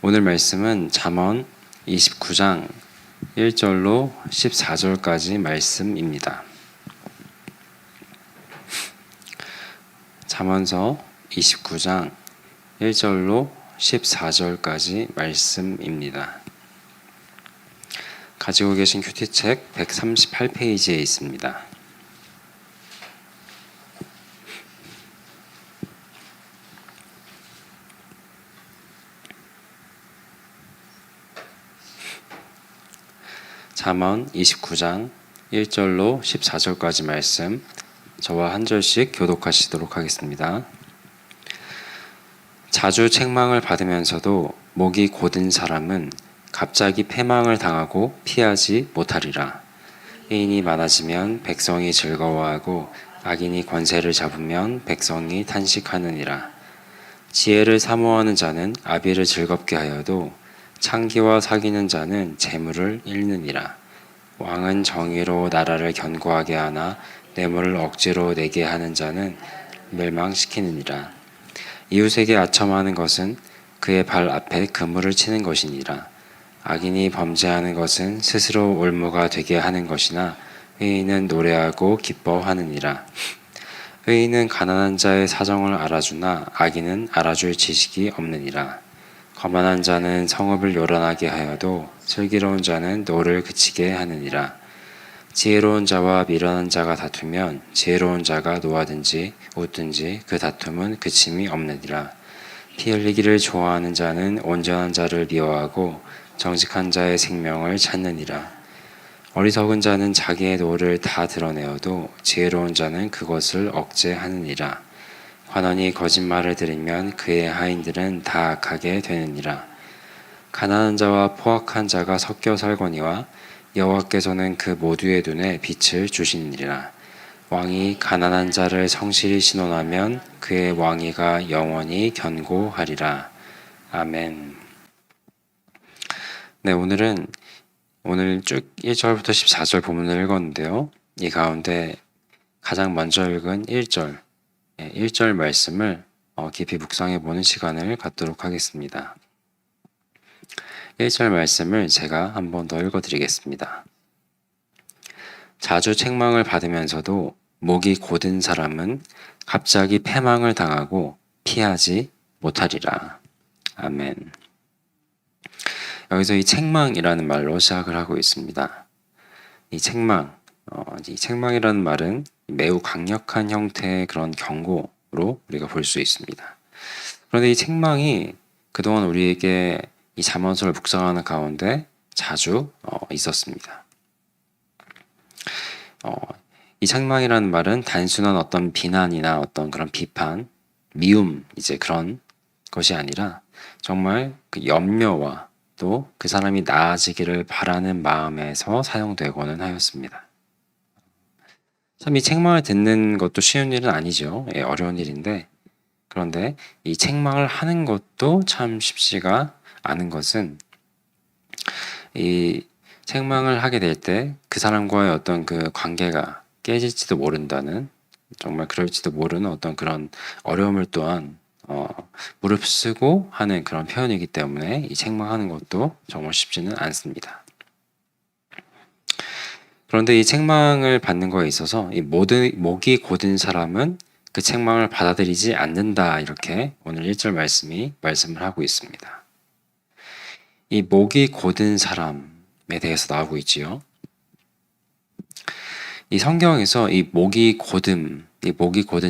오늘 말씀은 잠언 29장 1절로 14절까지 말씀입니다. 잠언서 29장 1절로 14절까지 말씀입니다. 가지고 계신 큐티책 138페이지에 있습니다. 잠언 29장 1절로 14절까지 말씀, 저와 한 절씩 교독하시도록 하겠습니다. 자주 책망을 받으면서도 목이 곧은 사람은 갑자기 패망을 당하고 피하지 못하리라. 의인이 많아지면 백성이 즐거워하고 악인이 권세를 잡으면 백성이 탄식하느니라. 지혜를 사모하는 자는 아비를 즐겁게 하여도 창기와 사귀는 자는 재물을 잃느니라. 왕은 정의로 나라를 견고하게 하나 뇌물을 억지로 내게 하는 자는 멸망시키느니라. 이웃에게 아첨하는 것은 그의 발 앞에 그물을 치는 것이니라. 악인이 범죄하는 것은 스스로 올무가 되게 하는 것이나 의인은 노래하고 기뻐하느니라. 의인은 가난한 자의 사정을 알아주나 악인은 알아줄 지식이 없느니라. 거만한 자는 성읍을 요란하게 하여도 슬기로운 자는 노를 그치게 하느니라. 지혜로운 자와 미련한 자가 다투면 지혜로운 자가 노하든지 웃든지 그 다툼은 그침이 없느니라. 피 흘리기를 좋아하는 자는 온전한 자를 미워하고 정직한 자의 생명을 찾느니라. 어리석은 자는 자기의 노를 다 드러내어도 지혜로운 자는 그것을 억제하느니라. 관원이 거짓말을 들으면 그의 하인들은 다 악하게 되느니라. 가난한 자와 포악한 자가 섞여 살거니와 여호와께서는 그 모두의 눈에 빛을 주시느니라. 왕이 가난한 자를 성실히 신원하면 그의 왕위가 영원히 견고하리라. 아멘. 네, 오늘 쭉 1절부터 14절 본문을 읽었는데요. 이 가운데 가장 먼저 읽은 1절 말씀을 깊이 묵상해 보는 시간을 갖도록 하겠습니다. 1절 말씀을 제가 한 번 더 읽어드리겠습니다. 자주 책망을 받으면서도 목이 곧은 사람은 갑자기 패망을 당하고 피하지 못하리라. 아멘. 여기서 이 책망이라는 말로 시작을 하고 있습니다. 이 책망이라는 말은 매우 강력한 형태의 그런 경고로 우리가 볼 수 있습니다. 그런데 이 책망이 그동안 우리에게 이 잠언서를 묵상하는 가운데 자주 있었습니다. 이 책망이라는 말은 단순한 어떤 비난이나 어떤 그런 비판, 미움, 그런 것이 아니라 정말 그 염려와 또 그 사람이 나아지기를 바라는 마음에서 사용되고는 하였습니다. 참 이 책망을 듣는 것도 쉬운 일은 아니죠. 어려운 일인데, 그런데 이 책망을 하는 것도 참 쉽지가 않은 것은 이 책망을 하게 될 때 그 사람과의 어떤 그 관계가 깨질지도 모른다는, 정말 그럴지도 모르는 어떤 그런 어려움을 또한 무릅쓰고 하는 그런 표현이기 때문에 이 책망하는 것도 정말 쉽지는 않습니다. 그런데 이 책망을 받는 거에 있어서 이 목이 곧은 사람은 그 책망을 받아들이지 않는다, 이렇게 오늘 1절 말씀을 하고 있습니다. 이 목이 곧은 사람에 대해서 나오고 있지요. 이 성경에서 이 목이 곧은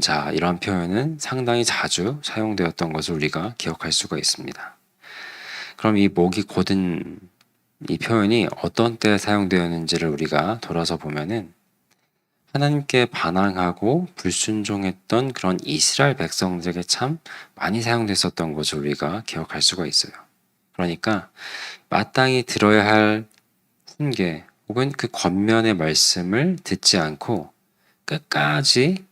자, 이런 표현은 상당히 자주 사용되었던 것을 우리가 기억할 수가 있습니다. 그럼 이 목이 곧은 이 표현이 어떤 때에 사용되었는지를 우리가 돌아서 보면은 하나님께 반항하고 불순종했던 그런 이스라엘 백성들에게 참 많이 사용됐었던 것을 우리가 기억할 수가 있어요. 그러니까 마땅히 들어야 할 훈계 혹은 그 겉면의 말씀을 듣지 않고 끝까지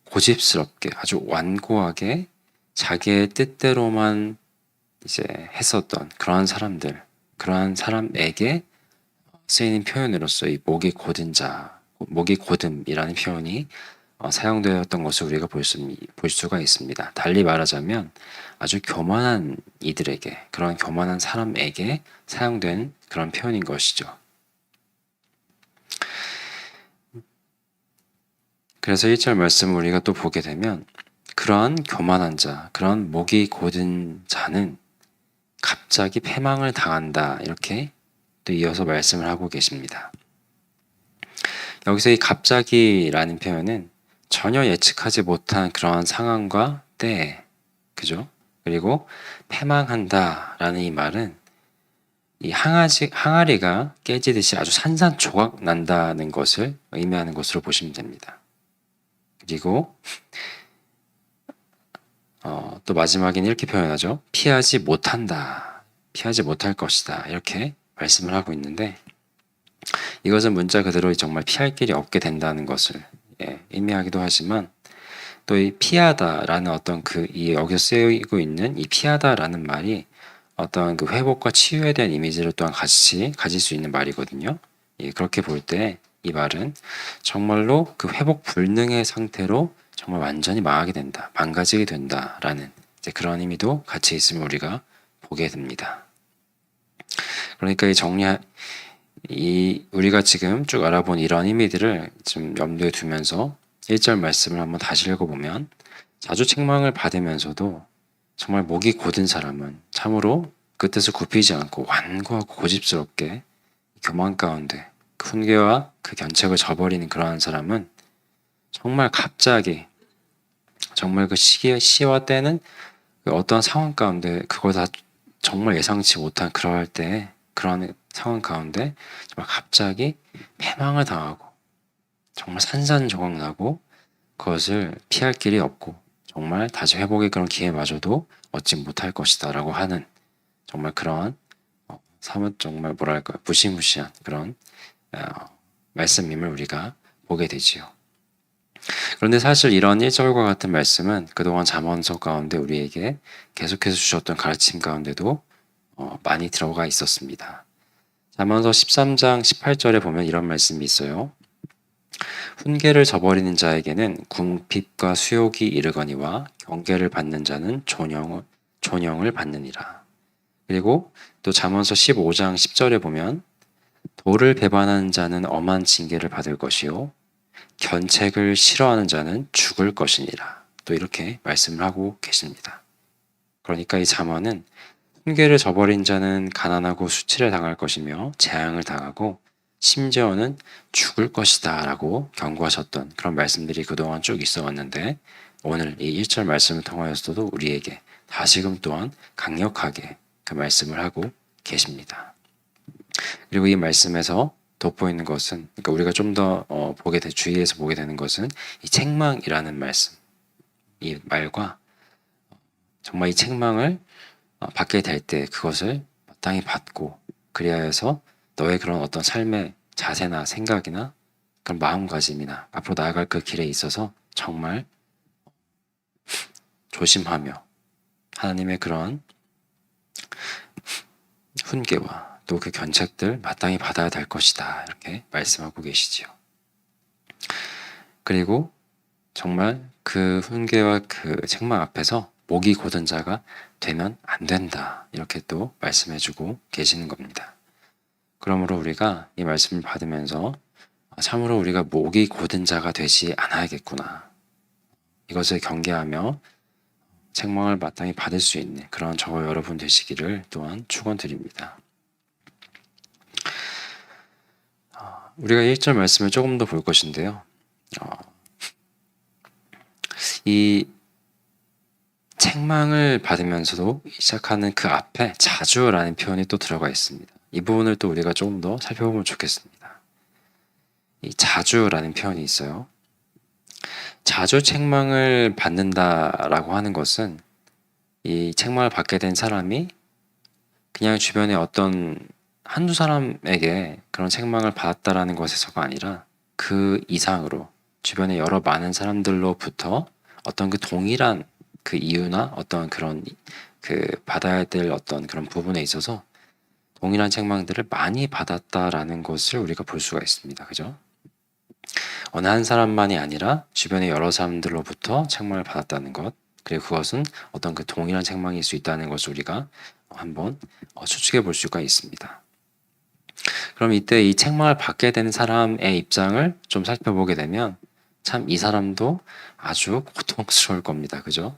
고집스럽게 아주 완고하게 자기의 뜻대로만 했었던 그러한 사람에게 쓰이는 표현으로서 이 목이 곧음이라는 표현이 사용되었던 것을 우리가 볼 수가 있습니다. 달리 말하자면 아주 교만한 이들에게, 그런 교만한 사람에게 사용된 그런 표현인 것이죠. 그래서 1절 말씀을 우리가 또 보게 되면 그러한 교만한 자, 그런 목이 곧은 자는 갑자기 패망을 당한다, 이렇게 또 이어서 말씀을 하고 계십니다. 여기서 이 갑자기라는 표현은 전혀 예측하지 못한 그러한 상황과 때, 그죠? 그리고 패망한다라는 이 말은 이 항아리가 깨지듯이 아주 산산조각 난다는 것을 의미하는 것으로 보시면 됩니다. 그리고 또 마지막에는 이렇게 표현하죠. 피하지 못한다, 피하지 못할 것이다, 이렇게 말씀을 하고 있는데, 이것은 문자 그대로 정말 피할 길이 없게 된다는 것을 의미하기도 하지만, 또 이 피하다라는 어떤 여기서 쓰이고 있는 이 피하다라는 말이 어떤 그 회복과 치유에 대한 이미지를 또한 같이 가질 수 있는 말이거든요. 그렇게 볼 때 이 말은 정말로 그 회복 불능의 상태로 정말 완전히 망하게 된다, 망가지게 된다라는 이제 그런 의미도 같이 있음을 우리가 보게 됩니다. 그러니까 우리가 지금 쭉 알아본 이런 의미들을 좀 염두에 두면서 1절 말씀을 한번 다시 읽어보면, 자주 책망을 받으면서도 정말 목이 곧은 사람은 참으로 그 뜻을 굽히지 않고 완고하고 고집스럽게 교만 가운데 그 훈계와 그 견책을 저버리는 그러한 사람은 정말 갑자기, 정말 그 시와 때는 그 어떤 상황 가운데 그걸 다 정말 예상치 못한 그러할 때, 그런 상황 가운데 정말 갑자기 패망을 당하고 정말 산산조각 나고 그것을 피할 길이 없고 정말 다시 회복의 그런 기회마저도 얻지 못할 것이다 라고 하는, 정말 그러한 사뭇 정말 뭐랄까 무시무시한 그런 말씀임을 우리가 보게 되지요. 그런데 사실 이런 1절과 같은 말씀은 그동안 잠언서 가운데 우리에게 계속해서 주셨던 가르침 가운데도 많이 들어가 있었습니다. 잠언서 13장 18절에 보면 이런 말씀이 있어요. 훈계를 저버리는 자에게는 궁핍과 수욕이 이르거니와 경계를 받는 자는 존영을 받느니라. 그리고 또 잠언서 15장 10절에 보면 도를 배반하는 자는 엄한 징계를 받을 것이요 견책을 싫어하는 자는 죽을 것이니라. 또 이렇게 말씀을 하고 계십니다. 그러니까 이 잠언은 훈계를 저버린 자는 가난하고 수치를 당할 것이며 재앙을 당하고 심지어는 죽을 것이다 라고 경고하셨던 그런 말씀들이 그동안 쭉 있어 왔는데, 오늘 이 1절 말씀을 통하여서도 우리에게 다시금 또한 강력하게 그 말씀을 하고 계십니다. 그리고 이 말씀에서 돋보이는 것은, 그러니까 우리가 좀 더 주의해서 보게 되는 것은 이 책망이라는 말씀, 이 말과 정말 이 책망을 받게 될 때 그것을 마땅히 받고, 그리하여서 너의 그런 어떤 삶의 자세나 생각이나 그런 마음가짐이나 앞으로 나아갈 그 길에 있어서 정말 조심하며 하나님의 그런 훈계와 또 그 견책들 마땅히 받아야 될 것이다, 이렇게 말씀하고 계시지요. 그리고 정말 그 훈계와 그 책망 앞에서 목이 곧은 자가 되면 안 된다, 이렇게 또 말씀해주고 계시는 겁니다. 그러므로 우리가 이 말씀을 받으면서 참으로 우리가 목이 곧은 자가 되지 않아야겠구나, 이것을 경계하며 책망을 마땅히 받을 수 있는 그런 저와 여러분 되시기를 또한 축원드립니다. 우리가 1절 말씀을 조금 더 볼 것인데요. 이 책망을 받으면서도 시작하는 그 앞에 자주라는 표현이 또 들어가 있습니다. 이 부분을 또 우리가 조금 더 살펴보면 좋겠습니다. 이 자주라는 표현이 있어요. 자주 책망을 받는다라고 하는 것은 이 책망을 받게 된 사람이 그냥 주변에 어떤 한두 사람에게 그런 책망을 받았다라는 것에서가 아니라 그 이상으로 주변에 여러 많은 사람들로부터 어떤 그 동일한 그 이유나 어떤 그런 그 받아야 될 어떤 그런 부분에 있어서 동일한 책망들을 많이 받았다라는 것을 우리가 볼 수가 있습니다. 그죠? 어느 한 사람만이 아니라 주변의 여러 사람들로부터 책망을 받았다는 것, 그리고 그것은 어떤 그 동일한 책망일 수 있다는 것을 우리가 한번 추측해 볼 수가 있습니다. 그럼 이때 이 책망을 받게 되는 사람의 입장을 좀 살펴보게 되면 참 이 사람도 아주 고통스러울 겁니다. 그죠?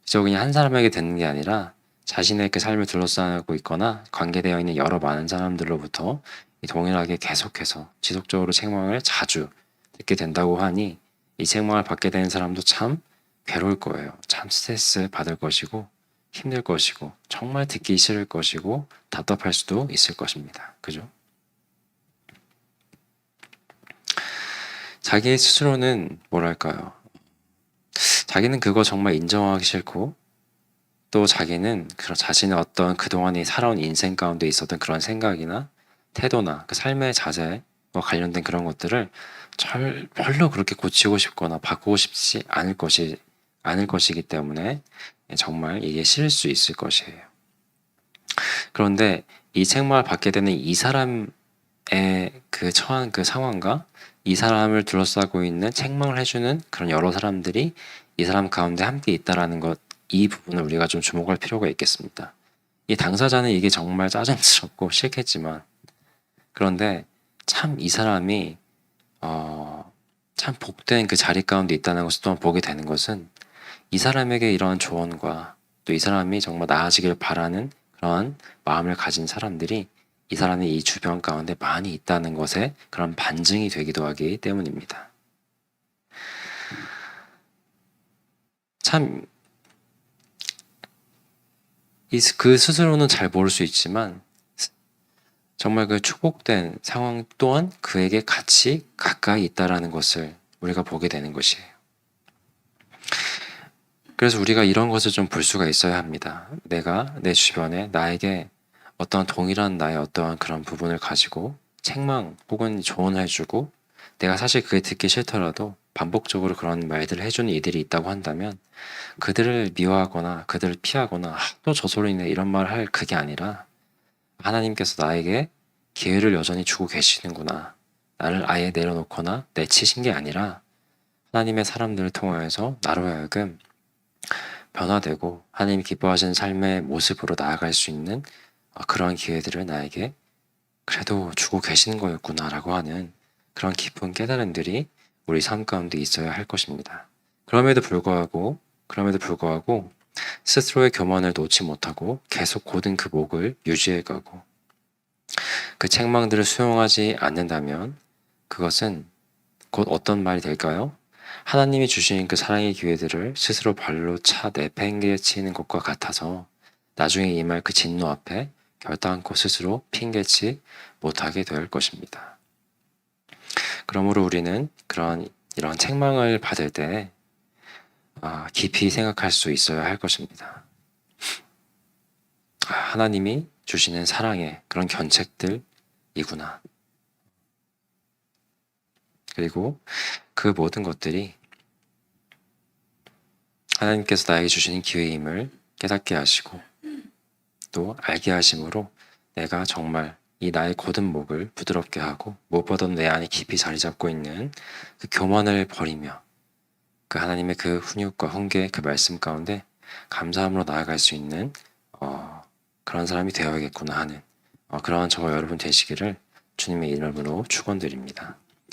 그저 그냥 한 사람에게 되는 게 아니라 자신의 그 삶을 둘러싸고 있거나 관계되어 있는 여러 많은 사람들로부터 동일하게 계속해서 지속적으로 책망을 자주 듣게 된다고 하니 이 책망을 받게 되는 사람도 참 괴로울 거예요. 참 스트레스 받을 것이고 힘들 것이고 정말 듣기 싫을 것이고 답답할 수도 있을 것입니다. 그죠? 자기 스스로는 뭐랄까요? 자기는 그거 정말 인정하기 싫고 또 자기는 자신의 어떤 그동안에 살아온 인생 가운데 있었던 그런 생각이나 태도나 그 삶의 자세와 관련된 그런 것들을 별로 그렇게 고치고 싶거나 바꾸고 싶지 않을 것이기 때문에 정말 이게 싫을 수 있을 것이에요. 그런데 이 책망을 받게 되는 이 사람의 그 처한 그 상황과 이 사람을 둘러싸고 있는 책망을 해주는 그런 여러 사람들이 이 사람 가운데 함께 있다라는 것, 이 부분을 우리가 좀 주목할 필요가 있겠습니다. 이 당사자는 이게 정말 짜증스럽고 싫겠지만, 그런데 참 이 사람이 참 복된 그 자리 가운데 있다는 것을 또 보게 되는 것은 이 사람에게 이러한 조언과 또 이 사람이 정말 나아지길 바라는 그러한 마음을 가진 사람들이 이 사람의 이 주변 가운데 많이 있다는 것에 그런 반증이 되기도 하기 때문입니다. 참, 그 스스로는 잘 모를 수 있지만 정말 그 축복된 상황 또한 그에게 같이 가까이 있다라는 것을 우리가 보게 되는 것이에요. 그래서 우리가 이런 것을 좀 볼 수가 있어야 합니다. 내가 내 주변에 나에게 어떤 동일한 나의 어떠한 그런 부분을 가지고 책망 혹은 조언을 해주고 내가 사실 그게 듣기 싫더라도 반복적으로 그런 말들을 해주는 이들이 있다고 한다면 그들을 미워하거나 그들을 피하거나 또 저 소리네 이런 말을 할 그게 아니라 하나님께서 나에게 기회를 여전히 주고 계시는구나. 나를 아예 내려놓거나 내치신 게 아니라 하나님의 사람들을 통하여서 나로 하여금 변화되고 하나님이 기뻐하시는 삶의 모습으로 나아갈 수 있는 그러한 기회들을 나에게 그래도 주고 계시는 거였구나라고 하는 그런 깊은 깨달음들이 우리 삶 가운데 있어야 할 것입니다. 그럼에도 불구하고 스스로의 교만을 놓지 못하고 계속 고든 그 목을 유지해가고 그 책망들을 수용하지 않는다면 그것은 곧 어떤 말이 될까요? 하나님이 주신 그 사랑의 기회들을 스스로 발로 차 내팽개치는 것과 같아서 나중에 임할 그 진노 앞에 결단코 스스로 핑계치 못하게 될 것입니다. 그러므로 우리는 이런 책망을 받을 때 깊이 생각할 수 있어야 할 것입니다. 하나님이 주시는 사랑의 그런 견책들이구나. 그리고 그 모든 것들이 하나님께서 나에게 주시는 기회임을 깨닫게 하시고 또 알게 하심으로 내가 정말 이 나의 곧은 목을 부드럽게 하고 무엇보다도 내 안에 깊이 자리 잡고 있는 그 교만을 버리며 그 하나님의 그 훈육과 훈계 그 말씀 가운데 감사함으로 나아갈 수 있는 그런 사람이 되어야겠구나 하는 그러한 저와 여러분 되시기를 주님의 이름으로 축원드립니다.